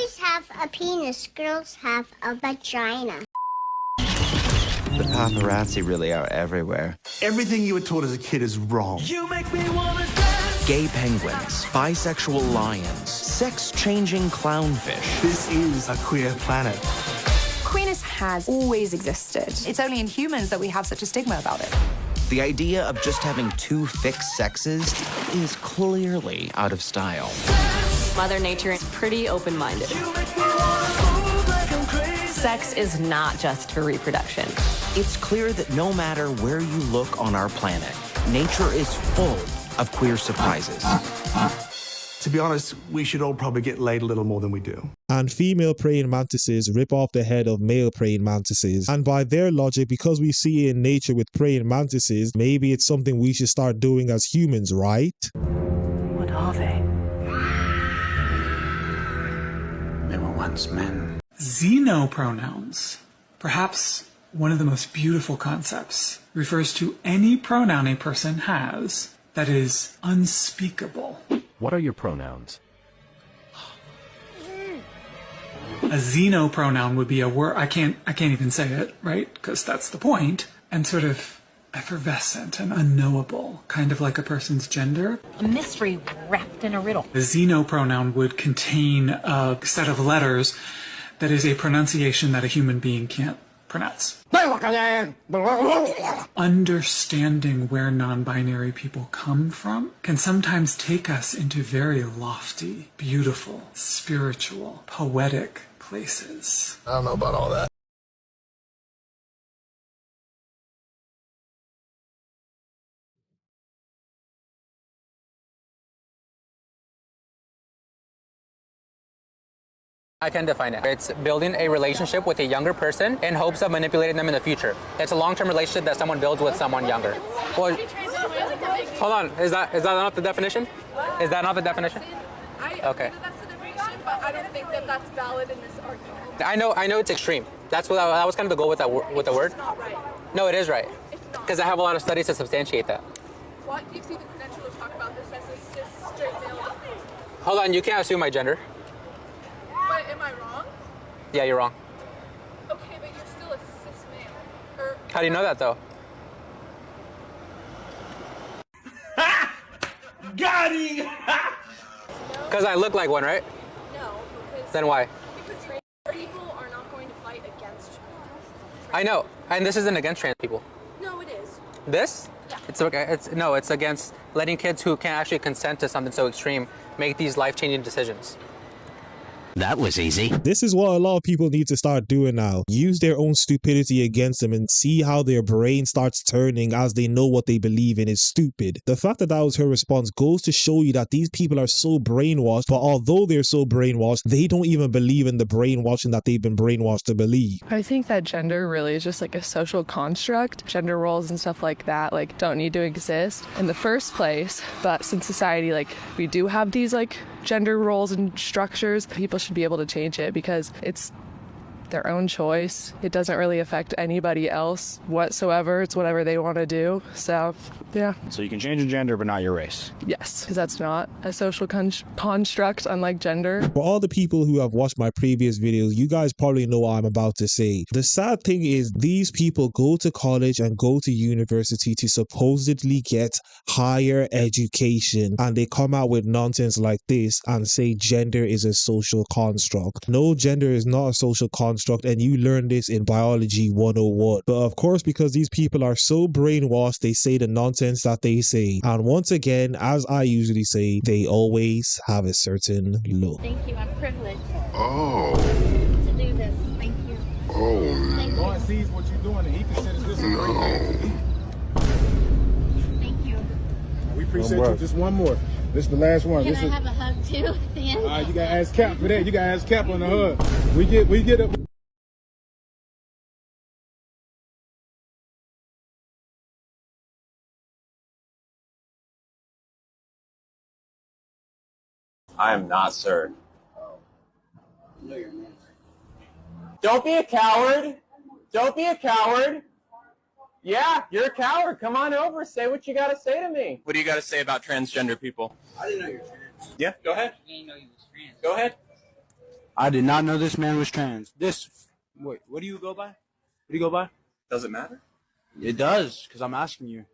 Boys have a penis, girls have a vagina. The paparazzi really are everywhere. Everything you were taught as a kid is wrong. You make me wanna dance. Gay penguins, bisexual lions, sex-changing clownfish. This is a queer planet. Queerness has always existed. It's only in humans that we have such a stigma about it. The idea of just having two fixed sexes is clearly out of style. Mother Nature is pretty open-minded. Sex is not just for reproduction. It's clear that no matter where you look on our planet, nature is full of queer surprises. To be honest, we should all probably get laid a little more than we do. And female praying mantises rip off the head of male praying mantises. And by their logic, because we see it in nature with praying mantises, maybe it's something we should start doing as humans, right? What are they? They were once men. Xenopronouns, perhaps one of the most beautiful concepts, refers to any pronoun a person has that is unspeakable. What are your pronouns? A xenopronoun would be a word, I can't even say it, right? Because that's the point. And sort of effervescent and unknowable, kind of like a person's gender. A mystery wrapped in a riddle. The xenopronoun would contain a set of letters that is a pronunciation that a human being can't pronounce. Understanding where non-binary people come from can sometimes take us into very lofty, beautiful, spiritual, poetic places. I don't know about all that. I can define it. It's building a relationship with a younger person in hopes of manipulating them in the future. It's a long-term relationship that someone builds with someone younger. Well, hold on, is that not the definition? Is that not the definition? Okay. That's the definition, but I don't think that that's valid in this argument. I know it's extreme. That was kind of the goal with the word. It's not right. No, it is right. It's not. Because I have a lot of studies to substantiate that. What do you see the credential to talk about this as a cis straight male? Hold on, you can't assume my gender. But am I wrong? Yeah, you're wrong. Okay, but you're still a cis male. Or How do you know that though? Got him! Because I look like one, right? no, because Then why? because trans people are not going to fight against trans. I know, and this isn't against trans people. No, it is. This? Yeah. It's against letting kids who can't actually consent to something so extreme make these life-changing decisions. That was easy. This is what a lot of people need to start doing now. Use their own stupidity against them and see how their brain starts turning as they know what they believe in is stupid. The fact that that was her response goes to show you that these people are so brainwashed, but although they're so brainwashed, they don't even believe in the brainwashing that they've been brainwashed to believe. I think that gender really is just like a social construct. Gender roles and stuff like that don't need to exist in the first place. But in society, we do have these gender roles and structures. People should be able to change it because it's their own choice. It doesn't really affect anybody else whatsoever. It's whatever they want to do. So, yeah. So you can change your gender, but not your race. Yes, because that's not a social construct, unlike gender. For all the people who have watched my previous videos, you guys probably know what I'm about to say. The sad thing is these people go to college and go to university to supposedly get higher education, and they come out with nonsense like this and say gender is a social construct. No, gender is not a social construct, and you learn this in biology 101. But of course, because these people are so brainwashed, they say the nonsense that they say. And once again, as I usually say, they always have a certain look. Thank you, I'm privileged. Oh. To do this. Thank you. Oh. Thank you. God sees what you're doing and he considers this a great thing. Thank you. We appreciate you. Just one more. This is the last one. Can I have a hug too at the end? All right, you gotta ask Cap for that. You gotta ask Cap on the hug. We get up. I am not, sir. Don't be a coward. Don't be a coward. Yeah, you're a coward. Come on over. Say what you got to say to me. What do you got to say about transgender people? I didn't know you were trans. Yeah, go ahead. I didn't know you was trans. Go ahead. I did not know this man was trans. Wait, what do you go by? What do you go by? Does it matter? It does, because I'm asking you.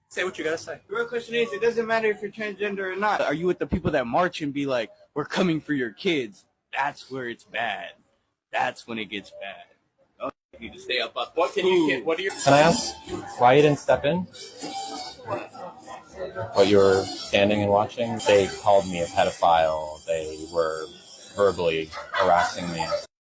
Say what you gotta say. The real question is, it doesn't matter if you're transgender or not. Are you with the people that march and be like, we're coming for your kids? That's where it's bad. That's when it gets bad. Oh, you need to stay up. What can I ask why you didn't step in? What you were standing and watching? They called me a pedophile. They were verbally harassing me.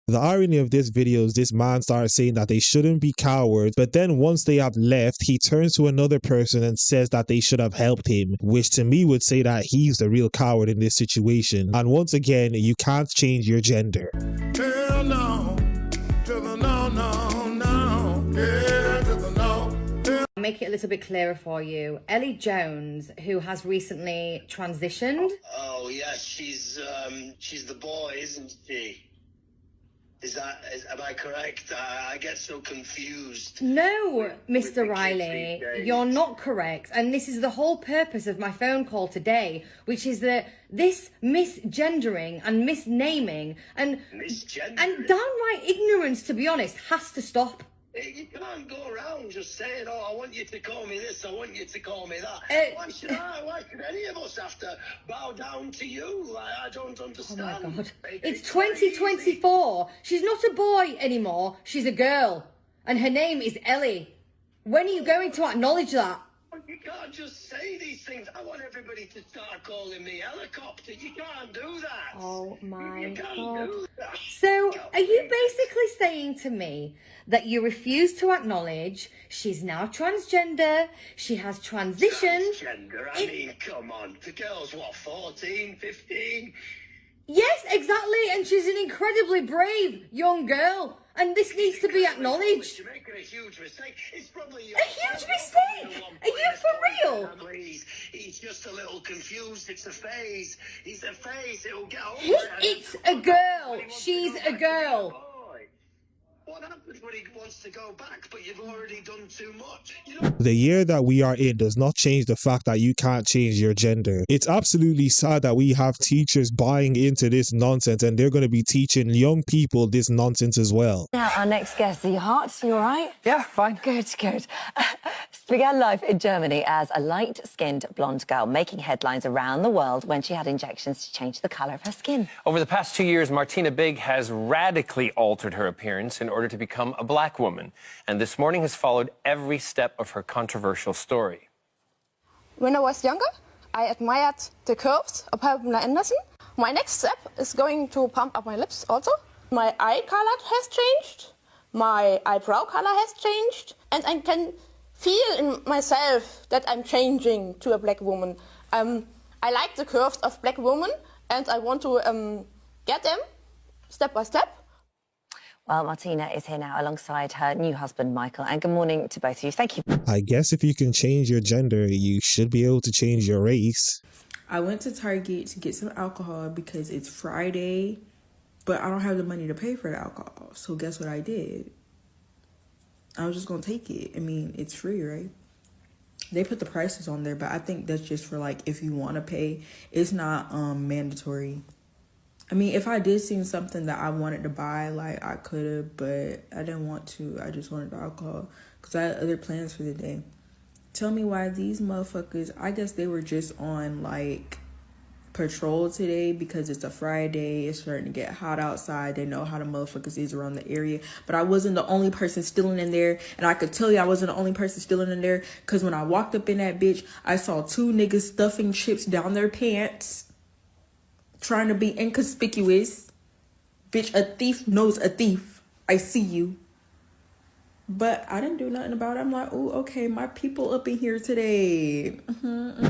The irony of this video is this man starts saying that they shouldn't be cowards, but then once they have left, he turns to another person and says that they should have helped him, which to me would say that he's the real coward in this situation. And once again, you can't change your gender. Hell no. To the no, no, no. Yeah, to the no. Make it a little bit clearer for you. Ellie Jones, who has recently transitioned. Oh yes, she's the boy, isn't she? Am I correct? I get so confused. No, Mr. Riley, you're not correct. And this is the whole purpose of my phone call today, which is that this misgendering and misnaming and downright ignorance, to be honest, has to stop. You can't go around just saying, oh, I want you to call me this, I want you to call me that. Why should any of us have to bow down to you? I don't understand. Oh my God. It's 2024. She's not a boy anymore. She's a girl. And her name is Ellie. When are you going to acknowledge that? You can't just say these things. I want everybody to start calling me helicopter. You can't do that. Oh my God. Do that. So, are you basically saying to me that you refuse to acknowledge she's now transgender, she has transitioned? Transgender? I mean, come on. The girl's what, 14, 15? Yes, exactly. And she's an incredibly brave young girl. And this needs to be acknowledged. You're making a huge mistake. It's probably a huge mistake? Are you for real? He's just a little confused. It's a phase. He's a phase. It'll get over. It's a girl. She's a girl. What happens when he wants to go back, but you've already done too much? The year that we are in does not change the fact that you can't change your gender. It's absolutely sad that we have teachers buying into this nonsense and they're going to be teaching young people this nonsense as well. Now, our next guest, are you hot? You all right? Yeah, fine. Good. Began life in Germany as a light-skinned blonde girl, making headlines around the world when she had injections to change the colour of her skin. Over the past 2 years, Martina Big has radically altered her appearance in order to become a black woman. And this morning has followed every step of her controversial story. When I was younger, I admired the curves of Pamela Anderson. My next step is going to pump up my lips also. My eye color has changed. My eyebrow color has changed. And I can feel in myself that I'm changing to a black woman. I like the curves of black women and I want to get them step by step. Well, Martina is here now alongside her new husband, Michael. And good morning to both of you. Thank you. I guess if you can change your gender, you should be able to change your race. I went to Target to get some alcohol because it's Friday, but I don't have the money to pay for the alcohol. So guess what I did? I was just going to take it. I mean, it's free, right? They put the prices on there, but I think that's just for, like, if you want to pay. It's not mandatory. I mean, if I did see something that I wanted to buy, like, I could have, but I didn't want to. I just wanted the alcohol because I had other plans for the day. Tell me why these motherfuckers, I guess they were just on, like, patrol today because it's a Friday. It's starting to get hot outside. They know how the motherfuckers is around the area. But I wasn't the only person stealing in there. And I could tell you I wasn't the only person stealing in there because when I walked up in that bitch, I saw two niggas stuffing chips down their pants, trying to be inconspicuous. Bitch, a thief knows a thief. I see you. But I didn't do nothing about it. I'm like, oh, okay, my people up in here today.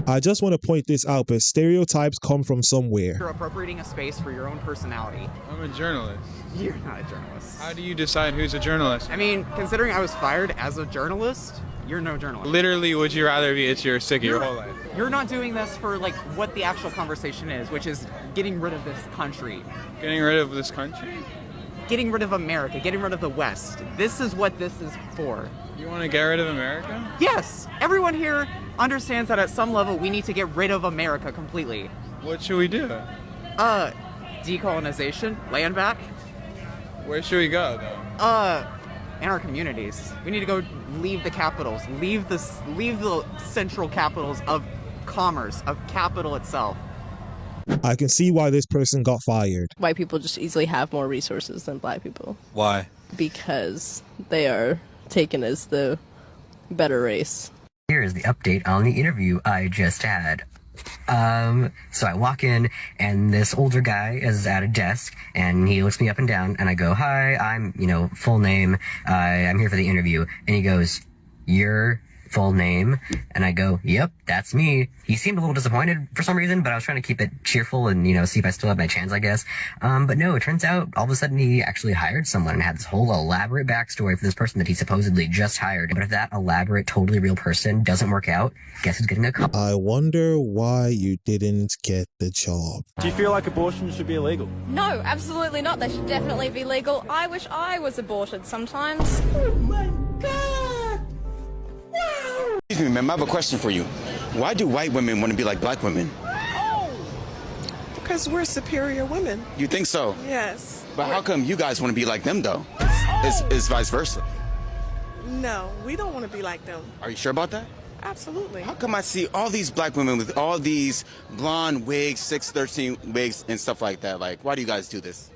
I just want to point this out, but stereotypes come from somewhere. You're appropriating a space for your own personality. I'm a journalist. You're not a journalist. How do you decide who's a journalist? I mean, considering I was fired as a journalist, you're no journalist. Literally, would you rather be itchy or sick your whole life? You're not doing this for, like, what the actual conversation is, which is getting rid of this country. Getting rid of this country? Getting rid of America, getting rid of the West. This is what this is for. You want to get rid of America? Yes. Everyone here understands that at some level we need to get rid of America completely. What should we do? decolonization, land back. Where should we go, though? In our communities. We need to go leave the capitals, leave the central capitals of commerce, of capital itself. I can see why this person got fired. White people just easily have more resources than black people. Why? Because they are taken as the better race. Here is the update on the interview I just had. So I walk in and this older guy is at a desk and he looks me up and down and I go, "Hi, I'm, full name. I'm here for the interview." And he goes, "Your full name?" And I go, "Yep, that's me." He seemed a little disappointed for some reason, but I was trying to keep it cheerful and, see if I still have my chance, I guess. But no, it turns out all of a sudden he actually hired someone and had this whole elaborate backstory for this person that he supposedly just hired. But if that elaborate, totally real person doesn't work out, guess who's getting a call? I wonder why you didn't get the job. Do you feel like abortion should be illegal? No, absolutely not. They should definitely be legal. I wish I was aborted sometimes. Oh my God! Wow! Excuse me, ma'am, I have a question for you. Why do white women want to be like black women? Oh! Because we're superior women. You think so? Yes. But how come you guys want to be like them, though? It's vice versa. No, we don't want to be like them. Are you sure about that? Absolutely. How come I see all these black women with all these blonde wigs, 613 wigs, and stuff like that? Like, why do you guys do this?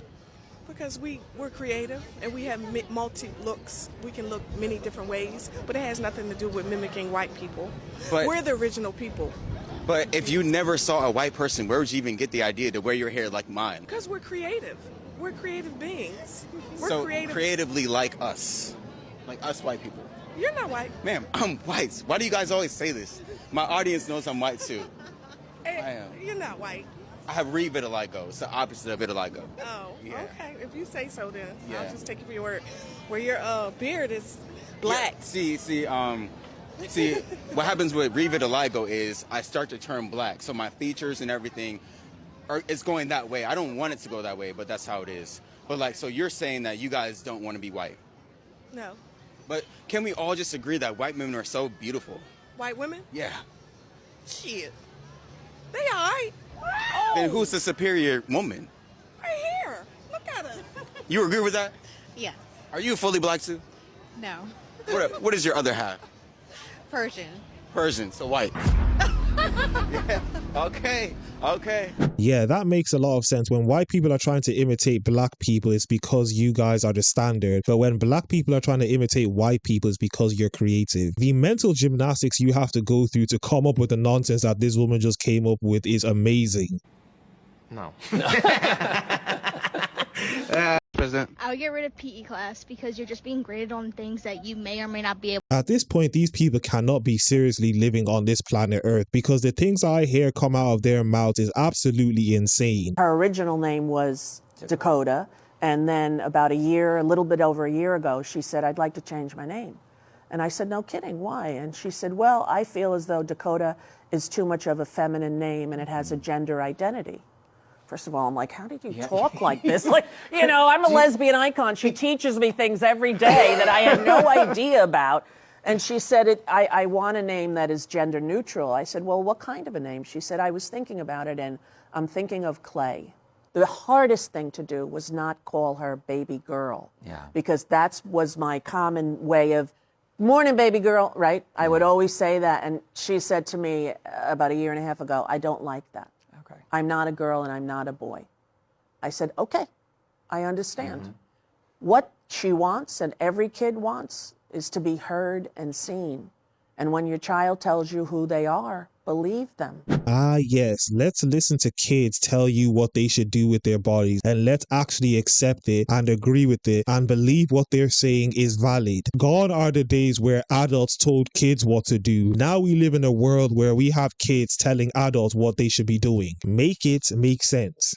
Because we're creative and we have multi looks. We can look many different ways, but it has nothing to do with mimicking white people. But we're the original people. But if you never saw a white person, where would you even get the idea to wear your hair like mine? Because we're creative. We're creative beings. We're so creative. Creatively like us white people. You're not white. Ma'am, I'm white. Why do you guys always say this? My audience knows I'm white too. I am. You're not white. I have re-vitiligo. It's the opposite of vitiligo. Oh, yeah. Okay. If you say so, then yeah. I'll just take you for your word. Where your beard is black. Yeah. See, what happens with re-vitiligo is I start to turn black, so my features and everything it's going that way. I don't want it to go that way, but that's how it is. But so you're saying that you guys don't want to be white? No. But can we all just agree that white women are so beautiful? White women? Yeah. Shit. They all right. Oh. Then who's the superior woman? Right here. Look at her. You agree with that? Yeah. Are you fully black too? No. What is your other half? Persian. Persian, so white. Yeah. Okay. Yeah, that makes a lot of sense. When white people are trying to imitate black people, it's because you guys are the standard. But when black people are trying to imitate white people, it's because you're creative. The mental gymnastics you have to go through to come up with the nonsense that this woman just came up with is amazing. No. President. I would get rid of PE class because you're just being graded on things that you may or may not be able. At this point, these people cannot be seriously living on this planet Earth because the things I hear come out of their mouths is absolutely insane. Her original name was Dakota, and then about a little bit over a year ago, she said, "I'd like to change my name." And I said, "No kidding, why?" And she said, "Well, I feel as though Dakota is too much of a feminine name and it has a gender identity." First of all, I'm like, how did you talk like this? Like, I'm a lesbian icon. She teaches me things every day that I had no idea about. And she said, I want a name that is gender neutral. I said, well, what kind of a name? She said, I was thinking about it, and I'm thinking of Clay. The hardest thing to do was not call her baby girl. Yeah. Because that was my common way of, morning, baby girl, right? I would always say that. And she said to me about a year and a half ago, I don't like that. I'm not a girl and I'm not a boy. I said, okay, I understand. Mm-hmm. What she wants and every kid wants is to be heard and seen. And when your child tells you who they are, believe them. Ah, yes. Let's listen to kids tell you what they should do with their bodies, and let's actually accept it and agree with it and believe what they're saying is valid. Gone are the days where adults told kids what to do. Now we live in a world where we have kids telling adults what they should be doing. Make it make sense.